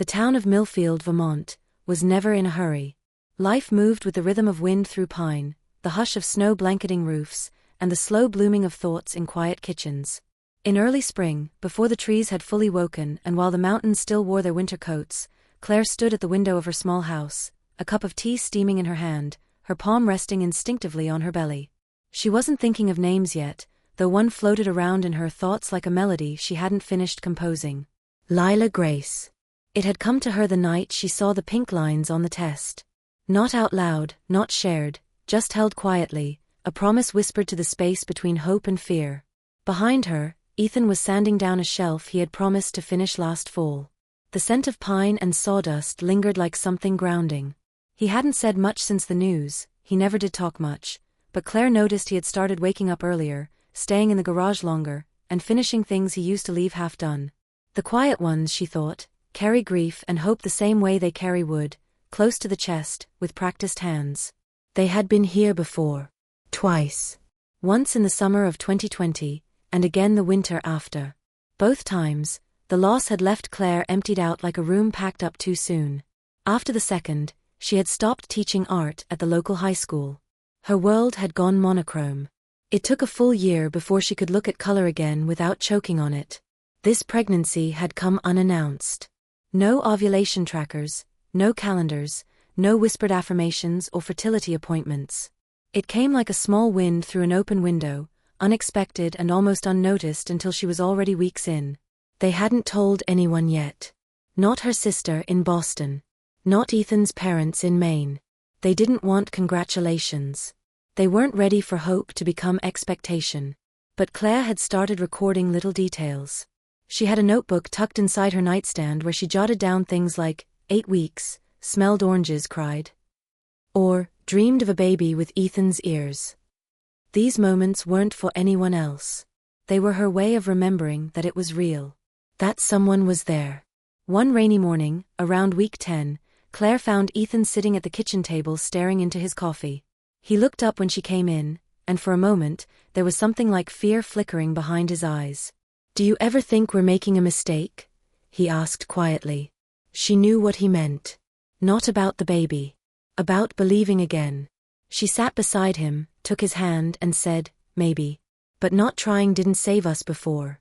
The town of Millfield, Vermont, was never in a hurry. Life moved with the rhythm of wind through pine, the hush of snow blanketing roofs, and the slow blooming of thoughts in quiet kitchens. In early spring, before the trees had fully woken and while the mountains still wore their winter coats, Claire stood at the window of her small house, a cup of tea steaming in her hand, her palm resting instinctively on her belly. She wasn't thinking of names yet, though one floated around in her thoughts like a melody she hadn't finished composing. Lila Grace. It had come to her the night she saw the pink lines on the test. Not out loud, not shared, just held quietly, a promise whispered to the space between hope and fear. Behind her, Ethan was sanding down a shelf he had promised to finish last fall. The scent of pine and sawdust lingered like something grounding. He hadn't said much since the news, he never did talk much, but Claire noticed he had started waking up earlier, staying in the garage longer, and finishing things he used to leave half done. The quiet ones, she thought, carry grief and hope the same way they carry wood, close to the chest, with practiced hands. They had been here before. Twice. Once in the summer of 2020, and again the winter after. Both times, the loss had left Claire emptied out like a room packed up too soon. After the second, she had stopped teaching art at the local high school. Her world had gone monochrome. It took a full year before she could look at color again without choking on it. This pregnancy had come unannounced. No ovulation trackers, no calendars, no whispered affirmations or fertility appointments. It came like a small wind through an open window, unexpected and almost unnoticed until she was already weeks in. They hadn't told anyone yet. Not her sister in Boston. Not Ethan's parents in Maine. They didn't want congratulations. They weren't ready for hope to become expectation. But Claire had started recording little details. She had a notebook tucked inside her nightstand where she jotted down things like, 8 weeks, smelled oranges, cried. Or, dreamed of a baby with Ethan's ears. These moments weren't for anyone else. They were her way of remembering that it was real. That someone was there. One rainy morning, around week 10, Claire found Ethan sitting at the kitchen table staring into his coffee. He looked up when she came in, and for a moment, there was something like fear flickering behind his eyes. "Do you ever think we're making a mistake?" he asked quietly. She knew what he meant. Not about the baby. About believing again. She sat beside him, took his hand and said, "Maybe. But not trying didn't save us before."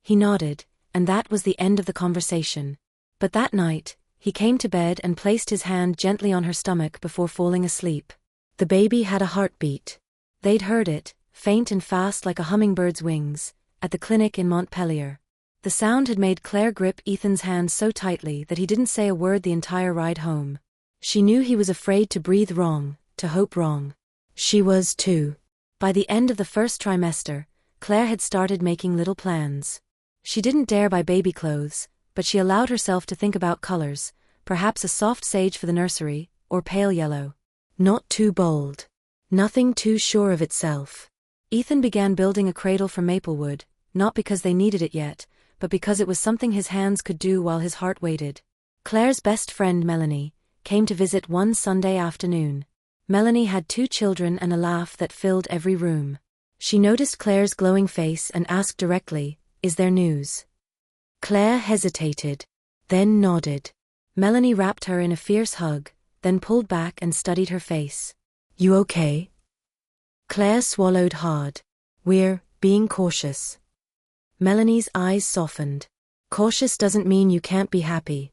He nodded, and that was the end of the conversation. But that night, he came to bed and placed his hand gently on her stomach before falling asleep. The baby had a heartbeat. They'd heard it, faint and fast like a hummingbird's wings, at the clinic in Montpelier. The sound had made Claire grip Ethan's hand so tightly that he didn't say a word the entire ride home. She knew he was afraid to breathe wrong, to hope wrong. She was too. By the end of the first trimester, Claire had started making little plans. She didn't dare buy baby clothes, but she allowed herself to think about colors, perhaps a soft sage for the nursery, or pale yellow. Not too bold. Nothing too sure of itself. Ethan began building a cradle from maple wood, not because they needed it yet, but because it was something his hands could do while his heart waited. Claire's best friend Melanie came to visit one Sunday afternoon. Melanie had 2 children and a laugh that filled every room. She noticed Claire's glowing face and asked directly, "Is there news?" Claire hesitated, then nodded. Melanie wrapped her in a fierce hug, then pulled back and studied her face. "You okay?" Claire swallowed hard. "We're being cautious." Melanie's eyes softened. "Cautious doesn't mean you can't be happy."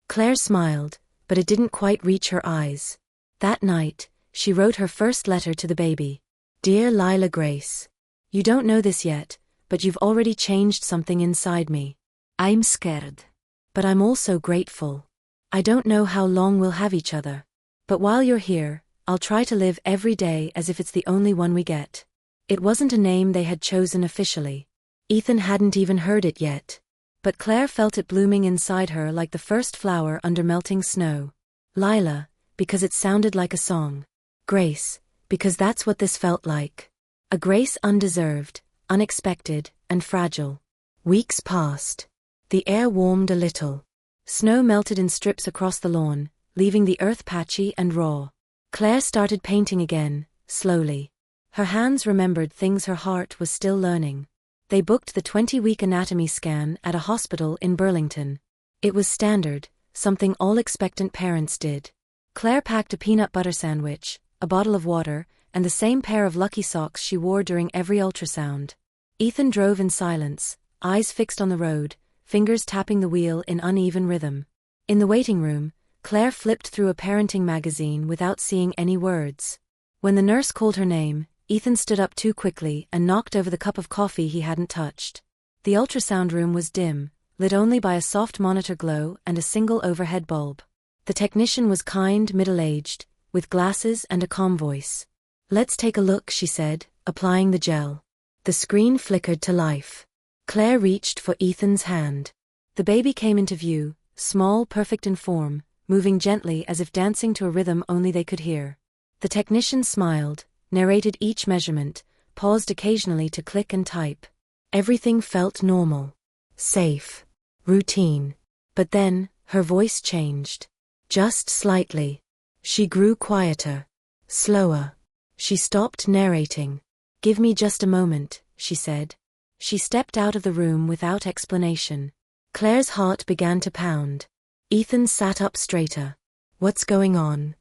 Claire smiled, but it didn't quite reach her eyes. That night, she wrote her first letter to the baby. "Dear Lila Grace, you don't know this yet, but you've already changed something inside me. I'm scared. But I'm also grateful. I don't know how long we'll have each other. But while you're here, I'll try to live every day as if it's the only one we get." It wasn't a name they had chosen officially. Ethan hadn't even heard it yet. But Claire felt it blooming inside her like the first flower under melting snow. Lila, because it sounded like a song. Grace, because that's what this felt like. A grace undeserved, unexpected, and fragile. Weeks passed. The air warmed a little. Snow melted in strips across the lawn, leaving the earth patchy and raw. Claire started painting again, slowly. Her hands remembered things her heart was still learning. They booked the 20-week anatomy scan at a hospital in Burlington. It was standard, something all expectant parents did. Claire packed a peanut butter sandwich, a bottle of water, and the same pair of lucky socks she wore during every ultrasound. Ethan drove in silence, eyes fixed on the road, fingers tapping the wheel in uneven rhythm. In the waiting room, Claire flipped through a parenting magazine without seeing any words. When the nurse called her name, Ethan stood up too quickly and knocked over the cup of coffee he hadn't touched. The ultrasound room was dim, lit only by a soft monitor glow and a single overhead bulb. The technician was kind, middle-aged, with glasses and a calm voice. "Let's take a look," she said, applying the gel. The screen flickered to life. Claire reached for Ethan's hand. The baby came into view, small, perfect in form, moving gently as if dancing to a rhythm only they could hear. The technician smiled, narrated each measurement, paused occasionally to click and type. Everything felt normal, safe, routine. But then, her voice changed. Just slightly. She grew quieter, slower. She stopped narrating. "Give me just a moment," she said. She stepped out of the room without explanation. Claire's heart began to pound. Ethan sat up straighter. "What's going on?"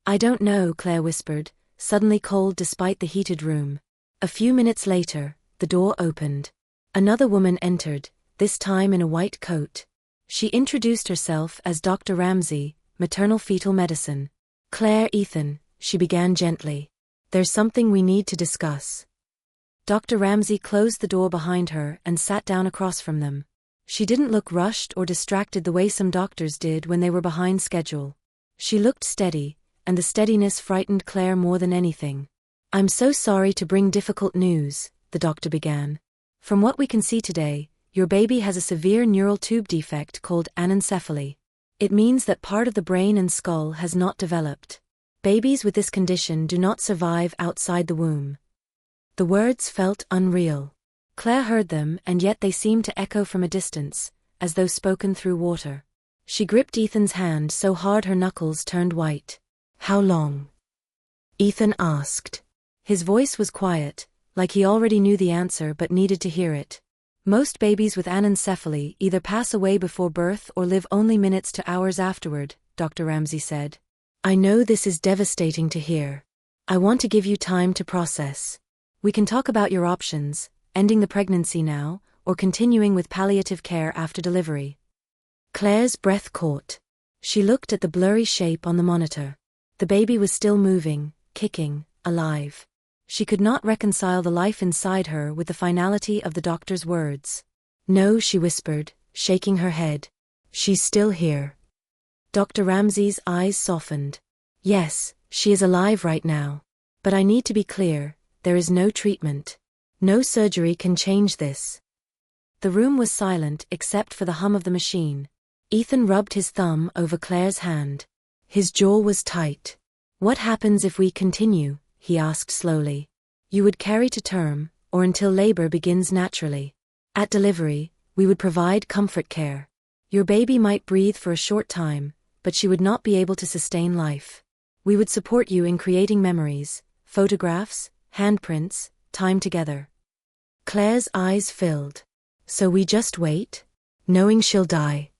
"I don't know," Claire whispered, suddenly cold despite the heated room. A few minutes later, the door opened. Another woman entered, this time in a white coat. She introduced herself as Dr. Ramsey, maternal fetal medicine. "Claire, Ethan," she began gently. "There's something we need to discuss." Dr. Ramsey closed the door behind her and sat down across from them. She didn't look rushed or distracted the way some doctors did when they were behind schedule. She looked steady, and the steadiness frightened Claire more than anything. "I'm so sorry to bring difficult news," the doctor began. "From what we can see today, your baby has a severe neural tube defect called anencephaly. It means that part of the brain and skull has not developed. Babies with this condition do not survive outside the womb." The words felt unreal. Claire heard them, and yet they seemed to echo from a distance, as though spoken through water. She gripped Ethan's hand so hard her knuckles turned white. "How long?" Ethan asked. His voice was quiet, like he already knew the answer but needed to hear it. "Most babies with anencephaly either pass away before birth or live only minutes to hours afterward," Dr. Ramsey said. "I know this is devastating to hear. I want to give you time to process. We can talk about your options, ending the pregnancy now, or continuing with palliative care after delivery." Claire's breath caught. She looked at the blurry shape on the monitor. The baby was still moving, kicking, alive. She could not reconcile the life inside her with the finality of the doctor's words. "No," she whispered, shaking her head. "She's still here." Dr. Ramsey's eyes softened. "Yes, she is alive right now. But I need to be clear, there is no treatment. No surgery can change this." The room was silent except for the hum of the machine. Ethan rubbed his thumb over Claire's hand. His jaw was tight. "What happens if we continue?" he asked slowly. "You would carry to term, or until labor begins naturally. At delivery, we would provide comfort care. Your baby might breathe for a short time, but she would not be able to sustain life. We would support you in creating memories, photographs, handprints, time together." Claire's eyes filled. "So we just wait? Knowing she'll die?"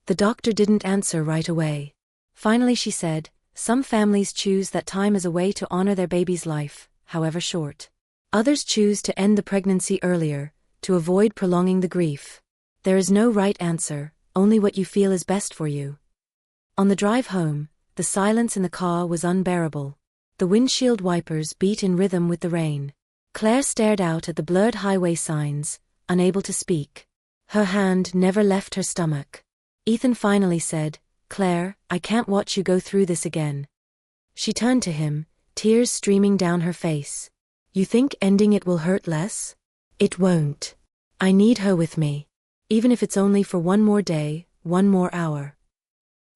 The doctor didn't answer right away. Finally she said, "Some families choose that time as a way to honor their baby's life, however short. Others choose to end the pregnancy earlier, to avoid prolonging the grief. There is no right answer, only what you feel is best for you." On the drive home, the silence in the car was unbearable. The windshield wipers beat in rhythm with the rain. Claire stared out at the blurred highway signs, unable to speak. Her hand never left her stomach. Ethan finally said, "Claire, I can't watch you go through this again." She turned to him, tears streaming down her face. "You think ending it will hurt less? It won't. I need her with me. Even if it's only for one more day, one more hour."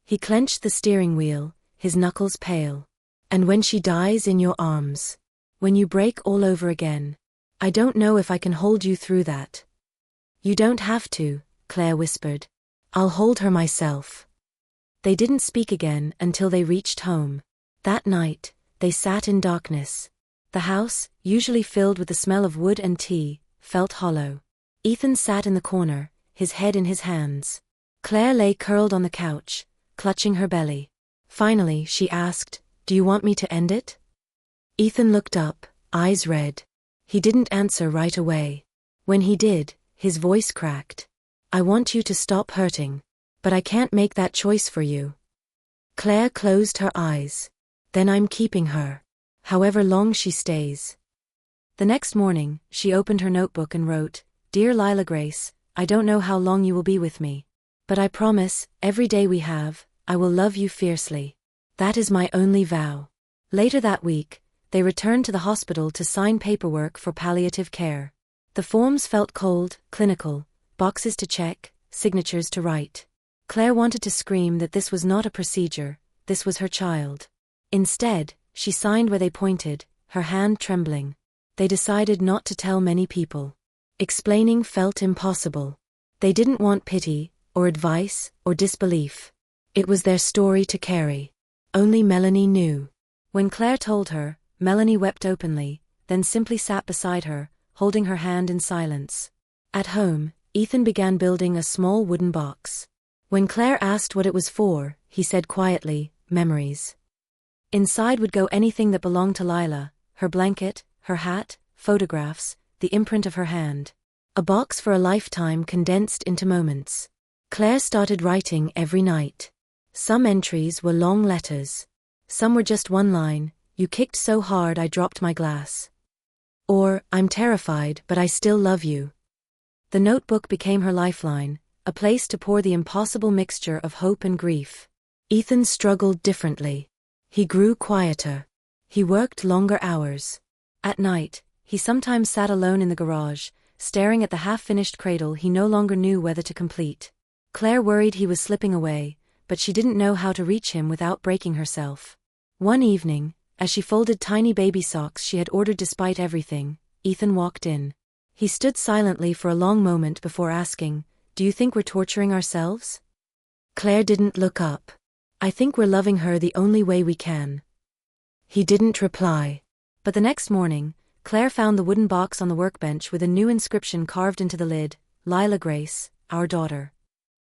He clenched the steering wheel, his knuckles pale. "And when she dies in your arms? When you break all over again? I don't know if I can hold you through that." "You don't have to," Claire whispered. "I'll hold her myself." They didn't speak again until they reached home. That night, they sat in darkness. The house, usually filled with the smell of wood and tea, felt hollow. Ethan sat in the corner, his head in his hands. Claire lay curled on the couch, clutching her belly. Finally, she asked, "Do you want me to end it?" Ethan looked up, eyes red. He didn't answer right away. When he did, his voice cracked. "I want you to stop hurting. But I can't make that choice for you." Claire closed her eyes. "Then I'm keeping her. However long she stays." The next morning, she opened her notebook and wrote, "Dear Lila Grace, I don't know how long you will be with me. But I promise, every day we have, I will love you fiercely. That is my only vow." Later that week, they returned to the hospital to sign paperwork for palliative care. The forms felt cold, clinical, boxes to check, signatures to write. Claire wanted to scream that this was not a procedure, this was her child. Instead, she signed where they pointed, her hand trembling. They decided not to tell many people. Explaining felt impossible. They didn't want pity, or advice, or disbelief. It was their story to carry. Only Melanie knew. When Claire told her, Melanie wept openly, then simply sat beside her, holding her hand in silence. At home, Ethan began building a small wooden box. When Claire asked what it was for, he said quietly, "Memories." Inside would go anything that belonged to Lila, her blanket, her hat, photographs, the imprint of her hand. A box for a lifetime condensed into moments. Claire started writing every night. Some entries were long letters. Some were just one line, "You kicked so hard I dropped my glass." Or, "I'm terrified but I still love you." The notebook became her lifeline, a place to pour the impossible mixture of hope and grief. Ethan struggled differently. He grew quieter. He worked longer hours. At night, he sometimes sat alone in the garage, staring at the half-finished cradle he no longer knew whether to complete. Claire worried he was slipping away, but she didn't know how to reach him without breaking herself. One evening, as she folded tiny baby socks she had ordered despite everything, Ethan walked in. He stood silently for a long moment before asking, "Do you think we're torturing ourselves?" Claire didn't look up. "I think we're loving her the only way we can." He didn't reply. But the next morning, Claire found the wooden box on the workbench with a new inscription carved into the lid, "Lila Grace, our daughter."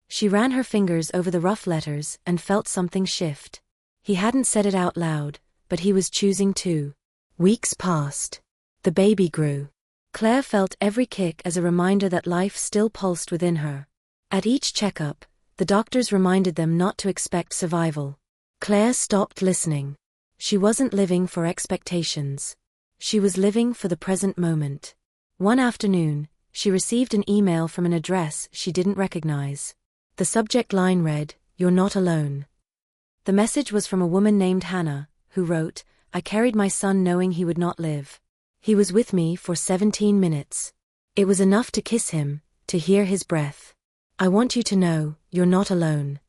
She ran her fingers over the rough letters and felt something shift. He hadn't said it out loud, but he was choosing to. Weeks passed. The baby grew. Claire felt every kick as a reminder that life still pulsed within her. At each checkup, the doctors reminded them not to expect survival. Claire stopped listening. She wasn't living for expectations. She was living for the present moment. One afternoon, she received an email from an address she didn't recognize. The subject line read, "You're not alone." The message was from a woman named Hannah, who wrote, "I carried my son knowing he would not live. He was with me for 17 minutes. It was enough to kiss him, to hear his breath. I want you to know, you're not alone."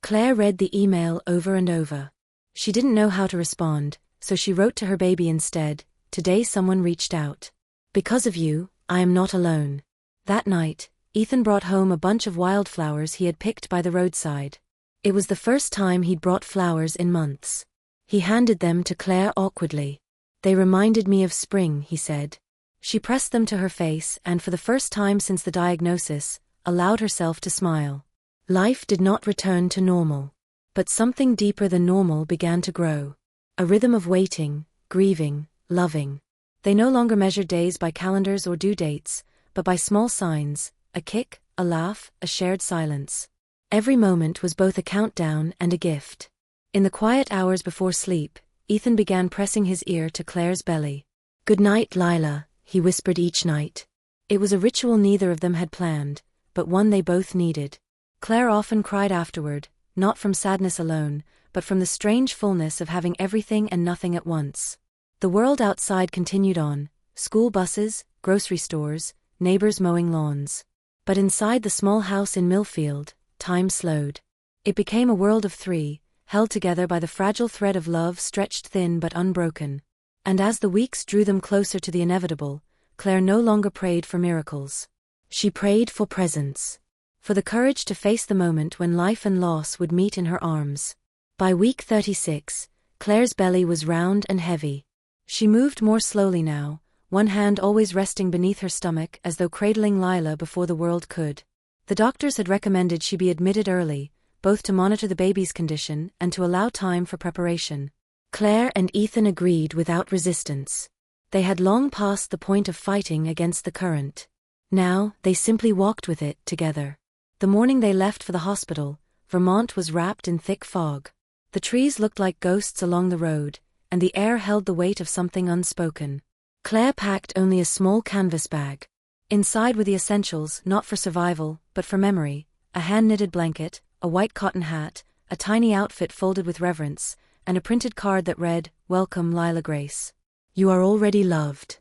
Claire read the email over and over. She didn't know how to respond, so she wrote to her baby instead, "Today someone reached out. Because of you, I am not alone." That night, Ethan brought home a bunch of wildflowers he had picked by the roadside. It was the first time he'd brought flowers in months. He handed them to Claire awkwardly. "They reminded me of spring," he said. She pressed them to her face and for the first time since the diagnosis, allowed herself to smile. Life did not return to normal. But something deeper than normal began to grow. A rhythm of waiting, grieving, loving. They no longer measured days by calendars or due dates, but by small signs, a kick, a laugh, a shared silence. Every moment was both a countdown and a gift. In the quiet hours before sleep, Ethan began pressing his ear to Claire's belly. "Good night, Lila," he whispered each night. It was a ritual neither of them had planned, but one they both needed. Claire often cried afterward, not from sadness alone, but from the strange fullness of having everything and nothing at once. The world outside continued on, school buses, grocery stores, neighbors mowing lawns. But inside the small house in Millfield, time slowed. It became a world of three, held together by the fragile thread of love stretched thin but unbroken. And as the weeks drew them closer to the inevitable, Claire no longer prayed for miracles. She prayed for presence. For the courage to face the moment when life and loss would meet in her arms. By week 36, Claire's belly was round and heavy. She moved more slowly now, one hand always resting beneath her stomach as though cradling Lila before the world could. The doctors had recommended she be admitted early, both to monitor the baby's condition and to allow time for preparation. Claire and Ethan agreed without resistance. They had long passed the point of fighting against the current. Now, they simply walked with it together. The morning they left for the hospital, Vermont was wrapped in thick fog. The trees looked like ghosts along the road, and the air held the weight of something unspoken. Claire packed only a small canvas bag. Inside were the essentials, not for survival, but for memory: a hand-knitted blanket, a white cotton hat, a tiny outfit folded with reverence, and a printed card that read, "Welcome, Lila Grace. You are already loved."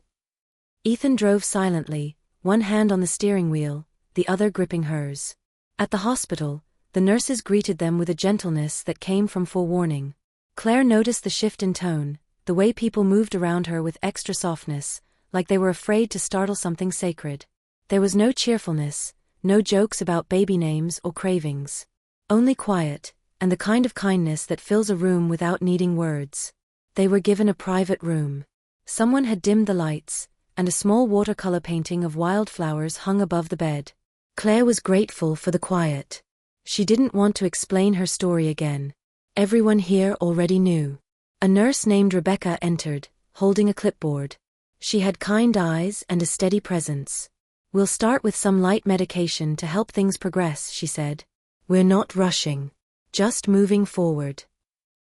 Ethan drove silently, one hand on the steering wheel, the other gripping hers. At the hospital, the nurses greeted them with a gentleness that came from forewarning. Claire noticed the shift in tone, the way people moved around her with extra softness, like they were afraid to startle something sacred. There was no cheerfulness, no jokes about baby names or cravings. Only quiet, and the kind of kindness that fills a room without needing words. They were given a private room. Someone had dimmed the lights, and a small watercolor painting of wildflowers hung above the bed. Claire was grateful for the quiet. She didn't want to explain her story again. Everyone here already knew. A nurse named Rebecca entered, holding a clipboard. She had kind eyes and a steady presence. "We'll start with some light medication to help things progress," she said. "We're not rushing. Just moving forward."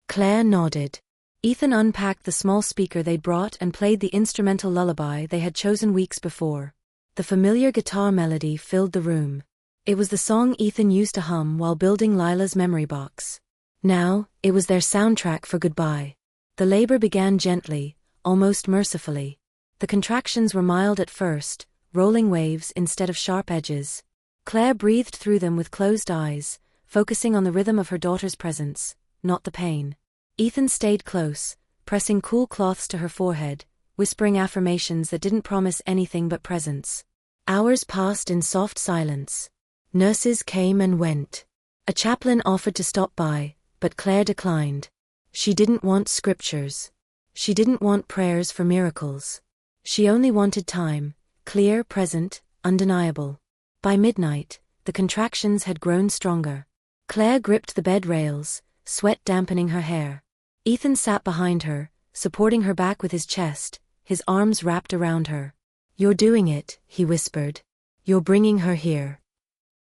Claire nodded. Ethan unpacked the small speaker they'd brought and played the instrumental lullaby they had chosen weeks before. The familiar guitar melody filled the room. It was the song Ethan used to hum while building Lila's memory box. Now, it was their soundtrack for goodbye. The labor began gently, almost mercifully. The contractions were mild at first, rolling waves instead of sharp edges. Claire breathed through them with closed eyes, focusing on the rhythm of her daughter's presence, not the pain. Ethan stayed close, pressing cool cloths to her forehead, whispering affirmations that didn't promise anything but presence. Hours passed in soft silence. Nurses came and went. A chaplain offered to stop by, but Claire declined. She didn't want scriptures. She didn't want prayers for miracles. She only wanted time, clear, present, undeniable. By midnight, the contractions had grown stronger. Claire gripped the bed rails, sweat dampening her hair. Ethan sat behind her, supporting her back with his chest, his arms wrapped around her. "You're doing it," he whispered. "You're bringing her here."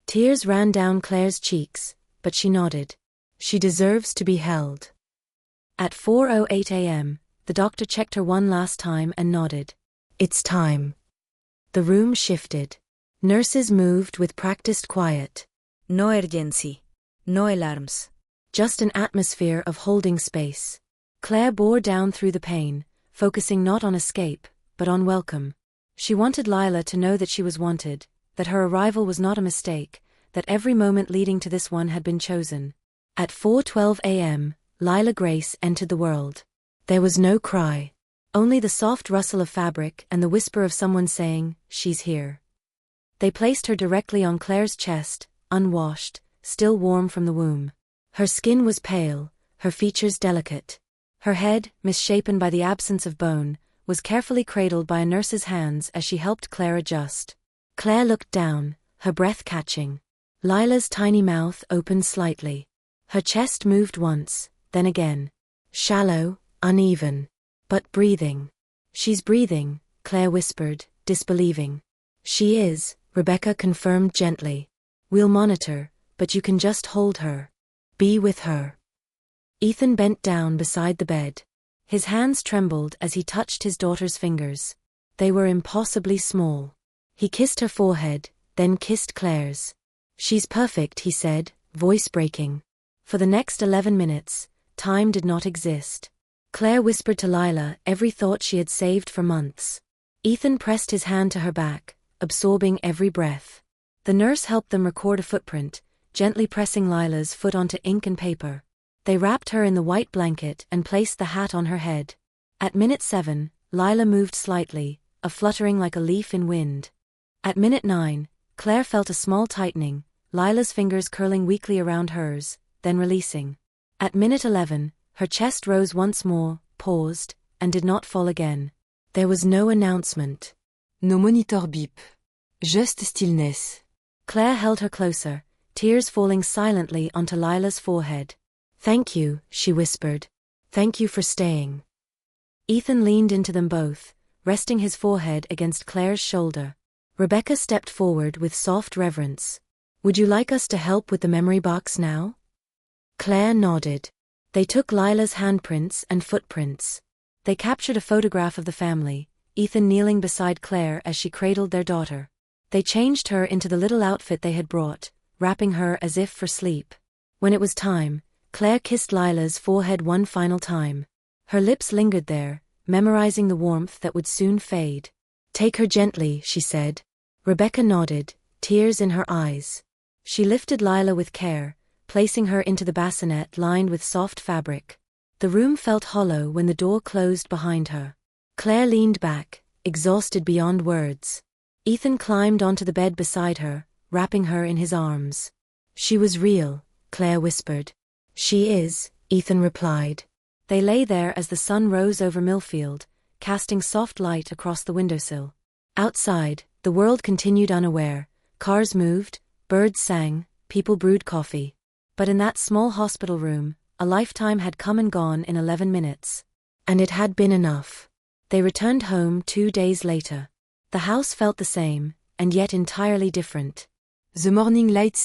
Tears ran down Claire's cheeks, but she nodded. She deserves to be held. At 4:08 a.m., the doctor checked her one last time and nodded. "It's time." The room shifted. Nurses moved with practiced quiet. No urgency. No alarms. Just an atmosphere of holding space. Claire bore down through the pain, focusing not on escape, but on welcome. She wanted Lila to know that she was wanted, that her arrival was not a mistake, that every moment leading to this one had been chosen. At 4:12 a.m., Lila Grace entered the world. There was no cry. Only the soft rustle of fabric and the whisper of someone saying, "She's here." They placed her directly on Claire's chest, unwashed, still warm from the womb. Her skin was pale, her features delicate. Her head, misshapen by the absence of bone, was carefully cradled by a nurse's hands as she helped Claire adjust. Claire looked down, her breath catching. Lila's tiny mouth opened slightly. Her chest moved once, then again. Shallow, uneven. But breathing. "She's breathing," Claire whispered, disbelieving. "She is," Rebecca confirmed gently. "We'll monitor, but you can just hold her. Be with her." Ethan bent down beside the bed. His hands trembled as he touched his daughter's fingers. They were impossibly small. He kissed her forehead, then kissed Claire's. "She's perfect," he said, voice breaking. For the next 11 minutes, time did not exist. Claire whispered to Lila every thought she had saved for months. Ethan pressed his hand to her back, absorbing every breath. The nurse helped them record a footprint, gently pressing Lila's foot onto ink and paper. They wrapped her in the white blanket and placed the hat on her head. At minute 7, Lila moved slightly, a fluttering like a leaf in wind. At minute 9, Claire felt a small tightening, Lila's fingers curling weakly around hers, then releasing. At minute 11, her chest rose once more, paused, and did not fall again. There was no announcement. No monitor beep. Just stillness. Claire held her closer, tears falling silently onto Lila's forehead. "Thank you," she whispered. "Thank you for staying." Ethan leaned into them both, resting his forehead against Claire's shoulder. Rebecca stepped forward with soft reverence. "Would you like us to help with the memory box now?" Claire nodded. They took Lila's handprints and footprints. They captured a photograph of the family, Ethan kneeling beside Claire as she cradled their daughter. They changed her into the little outfit they had brought, wrapping her as if for sleep. When it was time, Claire kissed Lila's forehead one final time. Her lips lingered there, memorizing the warmth that would soon fade. "Take her gently," she said. Rebecca nodded, tears in her eyes. She lifted Lila with care, placing her into the bassinet lined with soft fabric. The room felt hollow when the door closed behind her. Claire leaned back, exhausted beyond words. Ethan climbed onto the bed beside her, wrapping her in his arms. "She was real," Claire whispered. "She is," Ethan replied. They lay there as the sun rose over Millfield, casting soft light across the windowsill. Outside, the world continued unaware. Cars moved, birds sang, people brewed coffee. But in that small hospital room, a lifetime had come and gone in 11 minutes. And it had been enough. They returned home 2 days later. The house felt the same, and yet entirely different. The morning light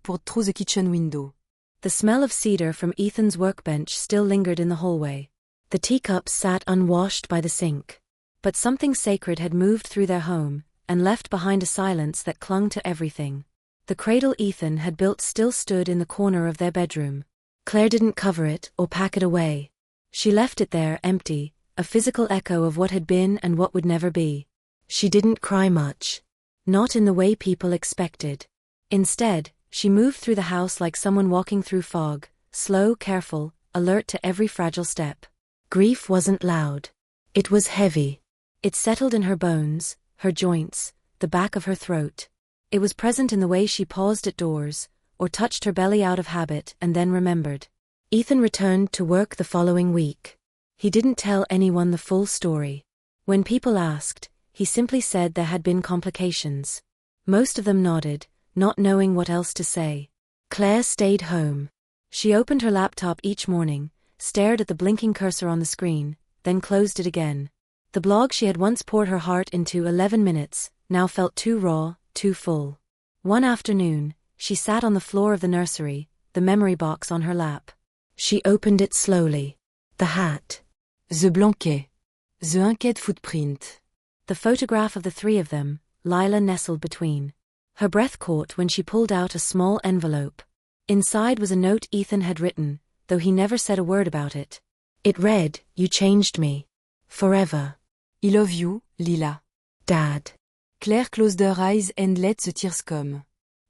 poured through the kitchen window. The smell of cedar from Ethan's workbench still lingered in the hallway. The teacups sat unwashed by the sink. But something sacred had moved through their home, and left behind a silence that clung to everything. The cradle Ethan had built still stood in the corner of their bedroom. Claire didn't cover it or pack it away. She left it there empty, a physical echo of what had been and what would never be. She didn't cry much. Not in the way people expected. Instead, she moved through the house like someone walking through fog, slow, careful, alert to every fragile step. Grief wasn't loud. It was heavy. It settled in her bones, her joints, the back of her throat. It was present in the way she paused at doors, or touched her belly out of habit and then remembered. Ethan returned to work the following week. He didn't tell anyone the full story. When people asked, he simply said there had been complications. Most of them nodded, not knowing what else to say. Claire stayed home. She opened her laptop each morning, stared at the blinking cursor on the screen, then closed it again. The blog she had once poured her heart into 11 minutes, now felt too raw, too full. One afternoon, she sat on the floor of the nursery, the memory box on her lap. She opened it slowly. The hat. The blanket. The uncanny footprint. The photograph of the three of them, Lila nestled between. Her breath caught when she pulled out a small envelope. Inside was a note Ethan had written, though he never said a word about it. It read, "You changed me. Forever. I love you, Lila. Dad." Claire closed her eyes and let the tears come.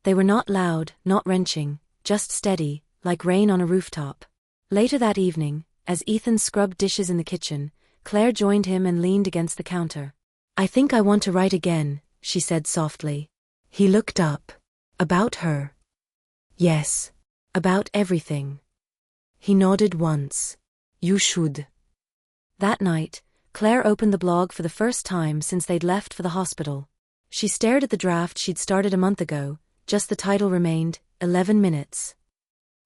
They were not loud, not wrenching, just steady, like rain on a rooftop. Later that evening, as Ethan scrubbed dishes in the kitchen, Claire joined him and leaned against the counter. "I think I want to write again," she said softly. He looked up. "About her?" "Yes. About everything." He nodded once. "You should." That night, Claire opened the blog for the first time since they'd left for the hospital. She stared at the draft she'd started a month ago, just the title remained, 11 minutes.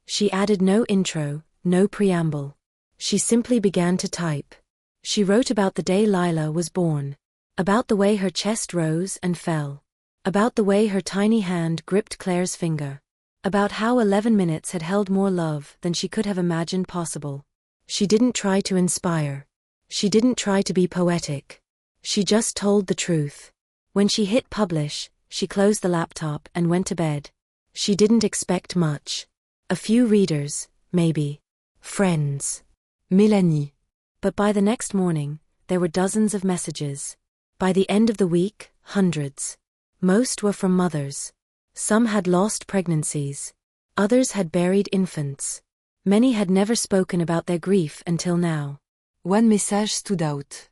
She added no intro, no preamble. She simply began to type. She wrote about the day Lila was born. About the way her chest rose and fell. About the way her tiny hand gripped Claire's finger. About how 11 minutes had held more love than she could have imagined possible. She didn't try to inspire. She didn't try to be poetic. She just told the truth. When she hit publish, she closed the laptop and went to bed. She didn't expect much. A few readers, maybe. Friends. Mélanie. But by the next morning, there were dozens of messages. By the end of the week, hundreds. Most were from mothers. Some had lost pregnancies. Others had buried infants. Many had never spoken about their grief until now. One message stood out.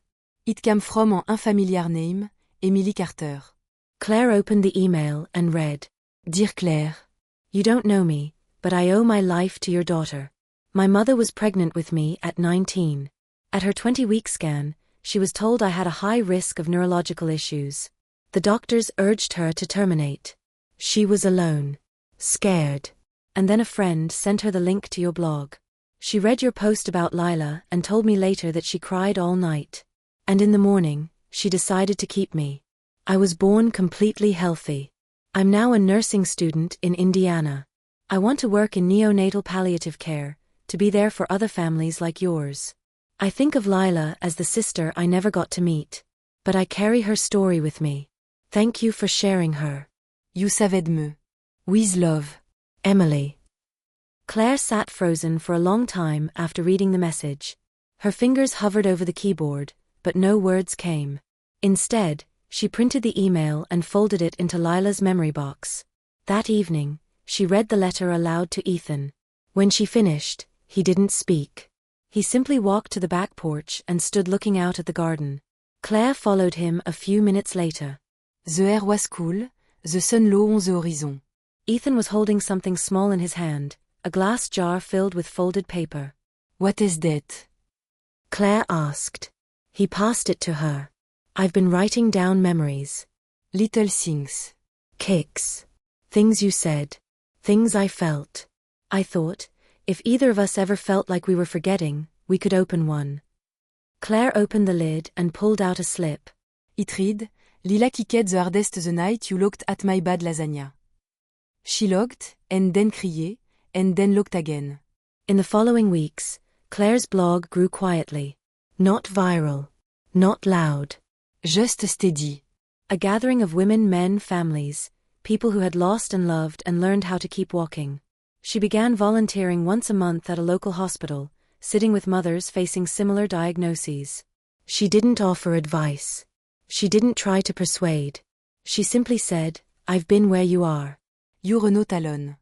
It came from an unfamiliar name, Emily Carter. Claire opened the email and read, "Dear Claire, you don't know me, but I owe my life to your daughter. My mother was pregnant with me at 19. At her 20-week scan, she was told I had a high risk of neurological issues. The doctors urged her to terminate. She was alone. Scared. And then a friend sent her the link to your blog. She read your post about Lila and told me later that she cried all night. And in the morning, she decided to keep me. I was born completely healthy. I'm now a nursing student in Indiana. I want to work in neonatal palliative care, to be there for other families like yours. I think of Lila as the sister I never got to meet. But I carry her story with me. Thank you for sharing her. You savais de me. With love. Emily. Claire sat frozen for a long time after reading the message. Her fingers hovered over the keyboard, but no words came. Instead, she printed the email and folded it into Lila's memory box. That evening, she read the letter aloud to Ethan. When she finished, he didn't speak. He simply walked to the back porch and stood looking out at the garden. Claire followed him a few minutes later. The air was cool, the sun low on the horizon. Ethan was holding something small in his hand, a glass jar filled with folded paper. What is that? Claire asked. He passed it to her. I've been writing down memories. Little things. Kicks. Things you said. Things I felt. I thought, if either of us ever felt like we were forgetting, we could open one. Claire opened the lid and pulled out a slip. It read, Lila kicked the hardest the night you looked at my bad lasagna. She looked, and then cried, and then looked again. In the following weeks, Claire's blog grew quietly. Not viral. Not loud. Just steady. A gathering of women, men, families, people who had lost and loved and learned how to keep walking. She began volunteering once a month at a local hospital, sitting with mothers facing similar diagnoses. She didn't offer advice. She didn't try to persuade. She simply said, I've been where you are. You're not alone.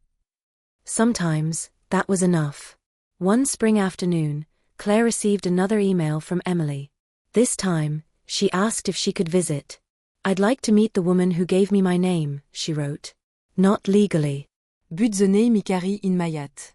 Sometimes, that was enough. One spring afternoon, Claire received another email from Emily. This time, she asked if she could visit. I'd like to meet the woman who gave me my name, she wrote. Not legally. But the name I carry in my heart.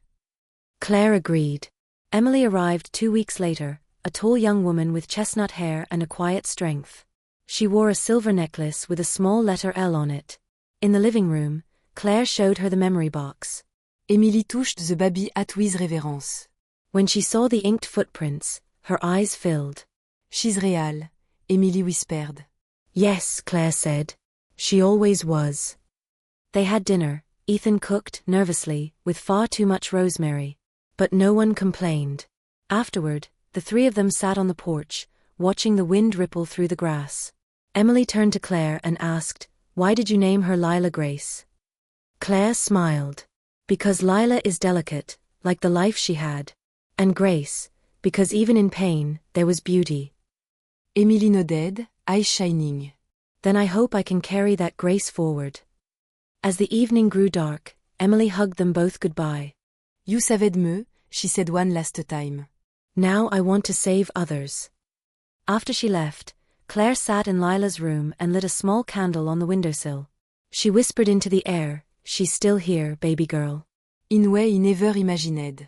Claire agreed. Emily arrived 2 weeks later, a tall young woman with chestnut hair and a quiet strength. She wore a silver necklace with a small letter L on it. In the living room, Claire showed her the memory box. Emily touched the baby hat with reverence. When she saw the inked footprints, her eyes filled. She's real, Emily whispered. Yes, Claire said. She always was. They had dinner. Ethan cooked, nervously, with far too much rosemary. But no one complained. Afterward, the three of them sat on the porch, watching the wind ripple through the grass. Emily turned to Claire and asked, Why did you name her Lila Grace? Claire smiled. Because Lila is delicate, like the life she had. And Grace, because even in pain, there was beauty. Emily nodded, eyes shining. Then I hope I can carry that grace forward. As the evening grew dark, Emily hugged them both goodbye. You savais de me, she said one last time. Now I want to save others. After she left, Claire sat in Lila's room and lit a small candle on the windowsill. She whispered into the air, She's still here, baby girl. In way I never imagined.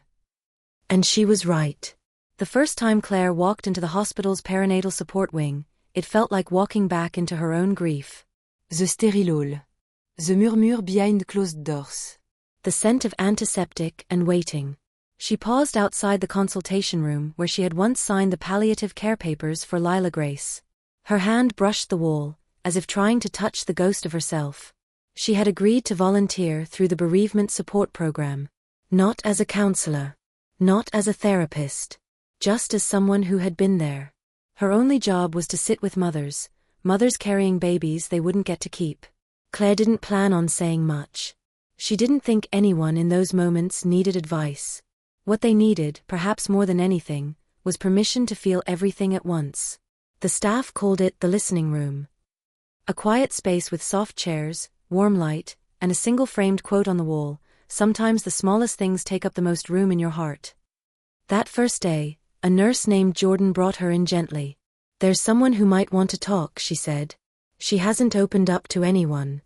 And she was right. The first time Claire walked into the hospital's perinatal support wing, it felt like walking back into her own grief. The sterile hall. The murmur behind closed doors. The scent of antiseptic and waiting. She paused outside the consultation room where she had once signed the palliative care papers for Lila Grace. Her hand brushed the wall, as if trying to touch the ghost of herself. She had agreed to volunteer through the bereavement support program. Not as a counselor. Not as a therapist. Just as someone who had been there. Her only job was to sit with mothers carrying babies they wouldn't get to keep. Claire didn't plan on saying much. She didn't think anyone in those moments needed advice. What they needed, perhaps more than anything, was permission to feel everything at once. The staff called it the listening room. A quiet space with soft chairs, warm light, and a single framed quote on the wall, sometimes the smallest things take up the most room in your heart. That first day, a nurse named Jordan brought her in gently. There's someone who might want to talk, she said. She hasn't opened up to anyone.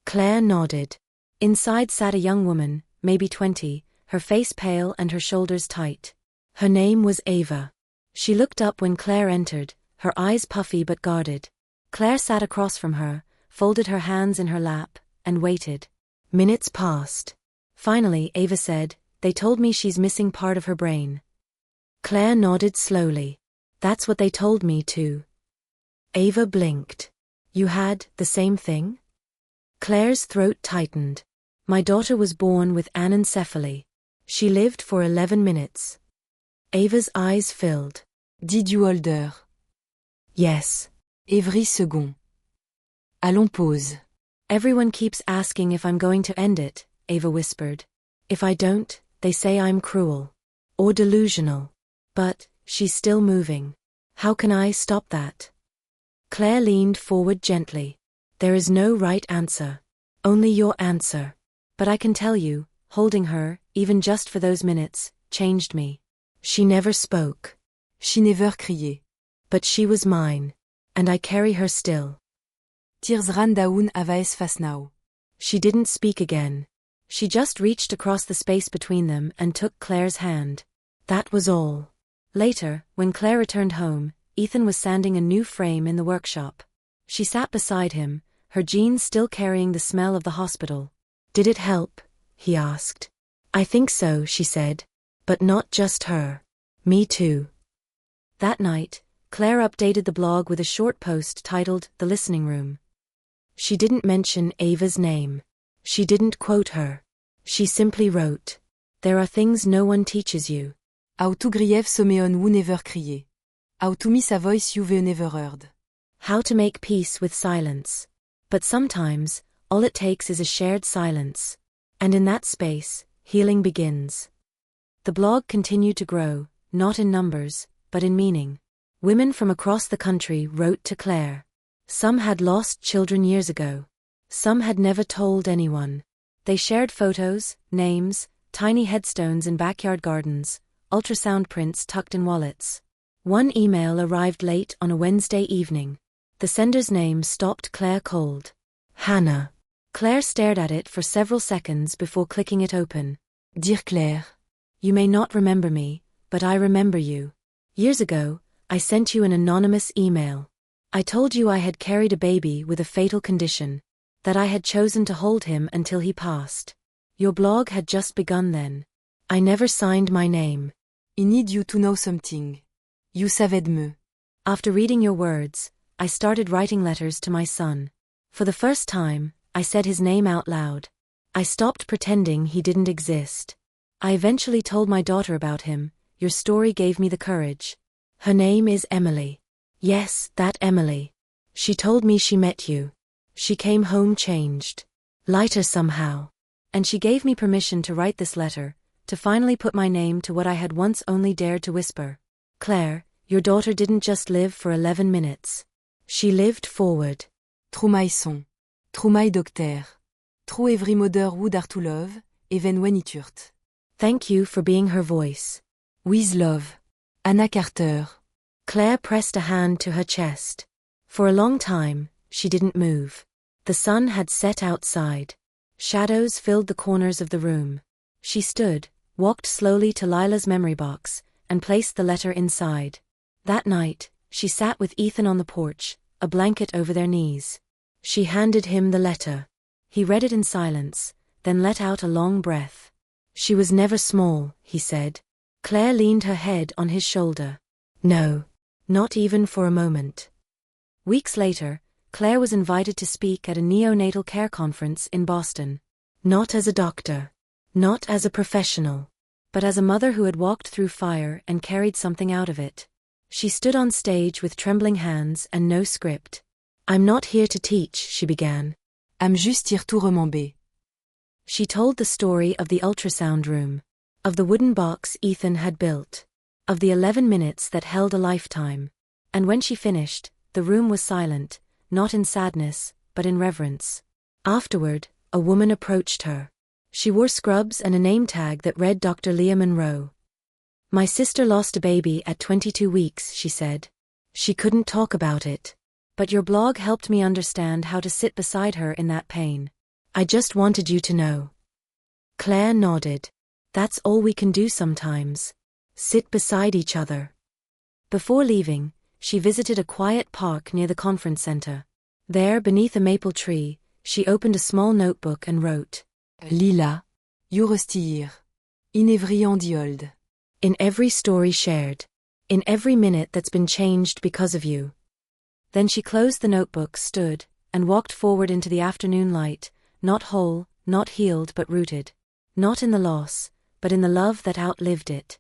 Claire nodded. Inside sat a young woman, maybe 20, her face pale and her shoulders tight. Her name was Ava. She looked up when Claire entered, her eyes puffy but guarded. Claire sat across from her, folded her hands in her lap, and waited. Minutes passed. Finally, Ava said, "They told me she's missing part of her brain." Claire nodded slowly. "That's what they told me too." Ava blinked. "You had the same thing?" Claire's throat tightened. "My daughter was born with anencephaly. She lived for 11 minutes. Ava's eyes filled. Did you hold her? Yes. Every second. Allons pause. Everyone keeps asking if I'm going to end it, Ava whispered. If I don't, they say I'm cruel. Or delusional. But, she's still moving. How can I stop that? Claire leaned forward gently. There is no right answer. Only your answer. But I can tell you, holding her, even just for those minutes, changed me. She never spoke. She never cried. But she was mine. And I carry her still. Tears ran down Ava's face now. She didn't speak again. She just reached across the space between them and took Claire's hand. That was all. Later, when Claire returned home, Ethan was sanding a new frame in the workshop. She sat beside him, her jeans still carrying the smell of the hospital. Did it help? He asked. I think so, she said. But not just her. Me too. That night, Claire updated the blog with a short post titled The Listening Room. She didn't mention Ava's name. She didn't quote her. She simply wrote, "There are things no one teaches you. How to grieve someone who never cried. How to miss a voice you've never heard. How to make peace with silence. But sometimes, all it takes is a shared silence. And in that space, healing begins." The blog continued to grow, not in numbers, but in meaning. Women from across the country wrote to Claire. Some had lost children years ago. Some had never told anyone. They shared photos, names, tiny headstones in backyard gardens, ultrasound prints tucked in wallets. One email arrived late on a Wednesday evening. The sender's name stopped Claire cold. Hannah. Claire stared at it for several seconds before clicking it open. Dear Claire. You may not remember me, but I remember you. Years ago, I sent you an anonymous email. I told you I had carried a baby with a fatal condition, that I had chosen to hold him until he passed. Your blog had just begun then. I never signed my name. I need you to know something. You saved me. After reading your words, I started writing letters to my son. For the first time, I said his name out loud. I stopped pretending he didn't exist. I eventually told my daughter about him. Your story gave me the courage. Her name is Emily. Yes, that Emily. She told me she met you. She came home changed. Lighter somehow. And she gave me permission to write this letter, to finally put my name to what I had once only dared to whisper. Claire, your daughter didn't just live for 11 minutes. She lived forward. Through my son. Through my doctor. Through every mother who dared to love, even when it hurt. Thank you for being her voice. With love. Anna Carter. Claire pressed a hand to her chest. For a long time, she didn't move. The sun had set outside. Shadows filled the corners of the room. She stood, walked slowly to Lila's memory box, and placed the letter inside. That night, she sat with Ethan on the porch, a blanket over their knees. She handed him the letter. He read it in silence, then let out a long breath. She was never small, he said. Claire leaned her head on his shoulder. No. Not even for a moment. Weeks later, Claire was invited to speak at a neonatal care conference in Boston. Not as a doctor. Not as a professional. But as a mother who had walked through fire and carried something out of it. She stood on stage with trembling hands and no script. I'm not here to teach, she began. I'm juste here to remember. She told the story of the ultrasound room. Of the wooden box Ethan had built. Of the 11 minutes that held a lifetime. And when she finished, the room was silent, not in sadness, but in reverence. Afterward, a woman approached her. She wore scrubs and a name tag that read Dr. Leah Monroe. My sister lost a baby at 22 weeks, she said. She couldn't talk about it. But your blog helped me understand how to sit beside her in that pain. I just wanted you to know. Claire nodded. That's all we can do sometimes. Sit beside each other. Before leaving, she visited a quiet park near the conference center. There, beneath a maple tree, She opened a small notebook and wrote, Lila, Eurostir. In every old. in every story shared. In every minute that's been changed because of you. Then she closed the notebook, stood, and walked forward into the afternoon light, not whole, not healed but rooted. Not in the loss, but in the love that outlived it.